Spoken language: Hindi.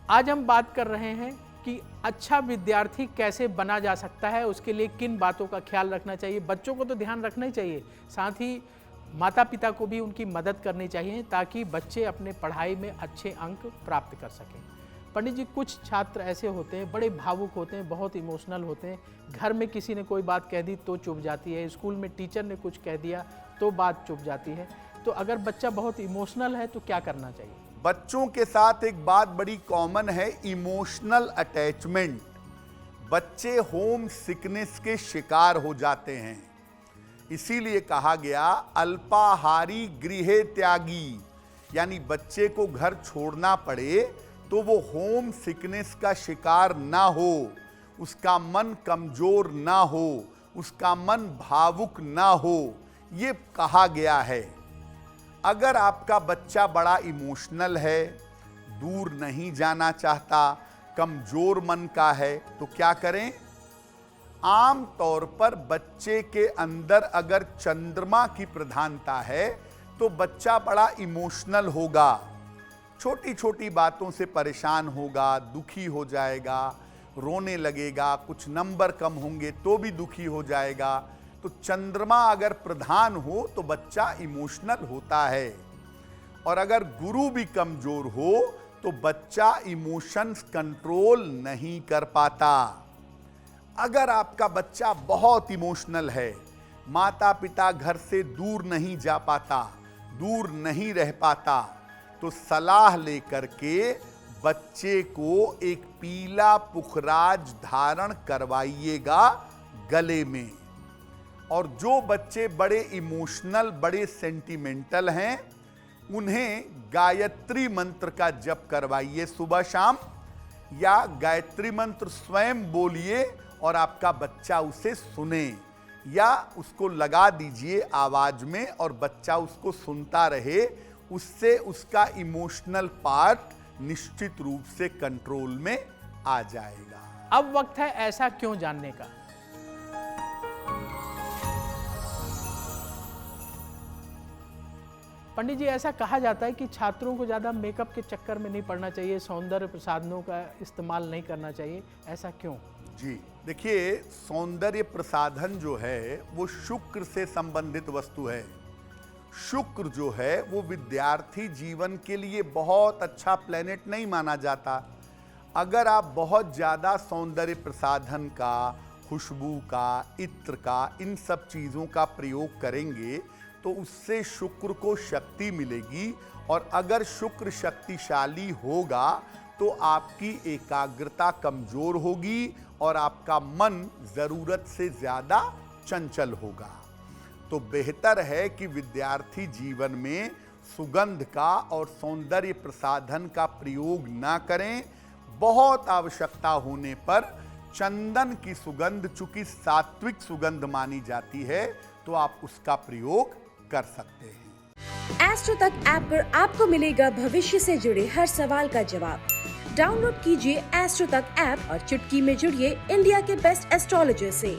आज हम बात कर रहे हैं कि अच्छा विद्यार्थी कैसे बना जा सकता है, उसके लिए किन बातों का ख्याल रखना चाहिए। बच्चों को तो ध्यान रखना ही चाहिए, साथ ही माता पिता को भी उनकी मदद करनी चाहिए ताकि बच्चे अपने पढ़ाई में अच्छे अंक प्राप्त कर सकें। पंडित जी, कुछ छात्र ऐसे होते हैं, बड़े भावुक होते हैं, बहुत इमोशनल होते हैं। घर में किसी ने कोई बात कह दी तो चुप जाती है, स्कूल में टीचर ने कुछ कह दिया तो बात चुप जाती है। तो अगर बच्चा बहुत इमोशनल है तो क्या करना चाहिए? बच्चों के साथ एक बात बड़ी कॉमन है, इमोशनल अटैचमेंट। बच्चे होम सिकनेस के शिकार हो जाते हैं। इसीलिए कहा गया अल्पाहारी गृह त्यागी, यानी बच्चे को घर छोड़ना पड़े तो वो होम सिकनेस का शिकार ना हो, उसका मन कमजोर ना हो, उसका मन भावुक ना हो, ये कहा गया है। अगर आपका बच्चा बड़ा इमोशनल है, दूर नहीं जाना चाहता, कमजोर मन का है, तो क्या करें? आम तौर पर बच्चे के अंदर अगर चंद्रमा की प्रधानता है तो बच्चा बड़ा इमोशनल होगा, छोटी छोटी बातों से परेशान होगा, दुखी हो जाएगा, रोने लगेगा, कुछ नंबर कम होंगे तो भी दुखी हो जाएगा। तो चंद्रमा अगर प्रधान हो तो बच्चा इमोशनल होता है, और अगर गुरु भी कमजोर हो तो बच्चा इमोशंस कंट्रोल नहीं कर पाता। अगर आपका बच्चा बहुत इमोशनल है, माता पिता घर से दूर नहीं जा पाता, दूर नहीं रह पाता, तो सलाह लेकर के बच्चे को एक पीला पुखराज धारण करवाइएगा गले में। और जो बच्चे बड़े इमोशनल, बड़े सेंटिमेंटल हैं, उन्हें गायत्री मंत्र का जप करवाइए सुबह शाम, या गायत्री मंत्र स्वयं बोलिए और आपका बच्चा उसे सुने, या उसको लगा दीजिए आवाज में और बच्चा उसको सुनता रहे। उससे उसका इमोशनल पार्ट निश्चित रूप से कंट्रोल में आ जाएगा। अब वक्त है ऐसा क्यों जानने का। पंडित जी, ऐसा कहा जाता है कि छात्रों को ज़्यादा मेकअप के चक्कर में नहीं पड़ना चाहिए, सौंदर्य प्रसाधनों का इस्तेमाल नहीं करना चाहिए, ऐसा क्यों? जी देखिए, सौंदर्य प्रसाधन जो है वो शुक्र से संबंधित वस्तु है। शुक्र जो है वो विद्यार्थी जीवन के लिए बहुत अच्छा प्लेनेट नहीं माना जाता। अगर आप बहुत ज़्यादा सौंदर्य प्रसाधन का, खुशबू का, इत्र का, इन सब चीज़ों का प्रयोग करेंगे तो उससे शुक्र को शक्ति मिलेगी, और अगर शुक्र शक्तिशाली होगा तो आपकी एकाग्रता कमजोर होगी और आपका मन जरूरत से ज्यादा चंचल होगा। तो बेहतर है कि विद्यार्थी जीवन में सुगंध का और सौंदर्य प्रसाधन का प्रयोग ना करें। बहुत आवश्यकता होने पर चंदन की सुगंध, चूंकि सात्विक सुगंध मानी जाती है, तो आप उसका प्रयोग कर सकते हैं। एस्ट्रो तक ऐप पर आपको मिलेगा भविष्य से जुड़े हर सवाल का जवाब। डाउनलोड कीजिए एस्ट्रो तक ऐप और चुटकी में जुड़िए इंडिया के बेस्ट एस्ट्रोलॉजर से।